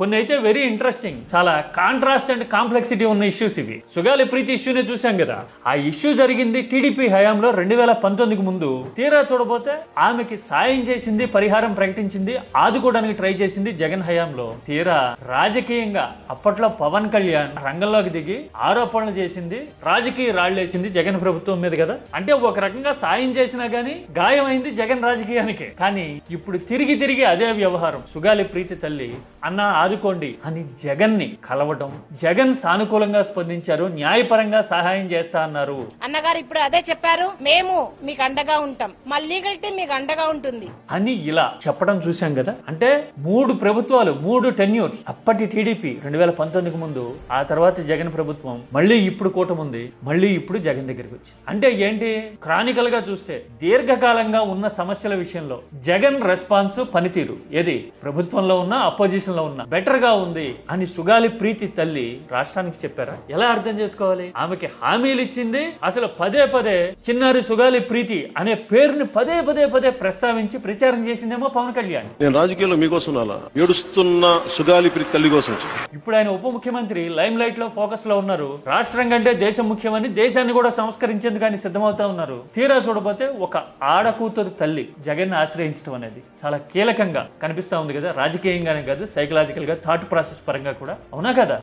కొన్ని అయితే very interesting, చాలా కాంట్రాస్ట్ అండ్ కాంప్లెక్సిటీ ఉన్న ఇష్యూస్ ఇవి. సుగాలి ప్రీతి ఇష్యూనే చూసాం కదా. ఆ ఇష్యూ జరిగింది టీడీపీ హయాంలో 2019 ముందు. తీరా చూడబోతే ఆమెకి సాయం చేసింది, పరిహారం ప్రకటించింది, ఆదుకోవడానికి ట్రై చేసింది జగన్ హయాంలో. తీరా రాజకీయంగా అప్పట్లో పవన్ కళ్యాణ్ రంగంలోకి దిగి ఆరోపణలు చేసింది, రాజకీయ రాళ్లేసింది జగన్ ప్రభుత్వం మీద కదా. అంటే ఒక రకంగా సాయం చేసినా గానీ గాయమైంది జగన్ రాజకీయానికి. కానీ ఇప్పుడు తిరిగి తిరిగి అదే వ్యవహారం. సుగాలి ప్రీతి తల్లి అన్నా ఆదుకోండి అని జగన్ ని కలవటం, జగన్ సానుకూలంగా స్పందించారు, న్యాయపరంగా సహాయం చేస్తా అన్నారు. అన్నగారు ఇప్పుడు అదే చెప్పారు, మేము మీకు అండగా ఉంటాం, మా లీగల్ టీం మీకు అండగా ఉంటుంది అని ఇలా చెప్పడం చూశాం కదా. అంటే 3 ప్రభుత్వాలు, 3 టెన్యూర్స్. అప్పటి టీడీపీ 2019 ముందు, ఆ తర్వాత జగన్ ప్రభుత్వం, మళ్ళీ ఇప్పుడు కూటమి ఉంది, మళ్ళీ ఇప్పుడు జగన్ దగ్గరికి వచ్చి. అంటే ఏంటి, క్రానికల్ గా చూస్తే దీర్ఘకాలంగా ఉన్న సమస్యల విషయంలో జగన్ రెస్పాన్స్, పనితీరు ఏది ప్రభుత్వంలో ఉన్న అపోజిషన్ లో ఉన్న బెటర్ గా ఉంది అని సుగాలి ప్రీతి తల్లి రాష్ట్రానికి చెప్పారా? ఎలా అర్థం చేసుకోవాలి? ఆమెకి హామీలు ఇచ్చింది, అసలు పదే పదే చిన్నారి సుగాలి ప్రీతి అనే పేరుని పదే పదే పదే ప్రస్తావించి ప్రచారం చేసిందేమో పవన్ కళ్యాణ్. నేను రాజకీయాల్లో మీకోసం ఏడుస్తున్న సుగాలి ప్రీతి తల్లి కోసం. ఇప్పుడు ఆయన ఉప ముఖ్యమంత్రి లైమ్ లైట్ లో ఫోకస్ లో ఉన్నారు. రాష్ట్రం కంటే దేశం ముఖ్యమని దేశాన్ని కూడా సంస్కరించేందుకు ఆయన సిద్ధమవుతా ఉన్నారు. తీరా చూడబోతే ఒక ఆడకూతురు తల్లి జగన్ ఆశ్రయించడం అనేది చాలా కీలకంగా కనిపిస్తా ఉంది కదా. రాజకీయంగానే కాదు, సైకలాజికల్ గా, థాట్ ప్రాసెస్ పరంగా కూడా. అవునా కదా?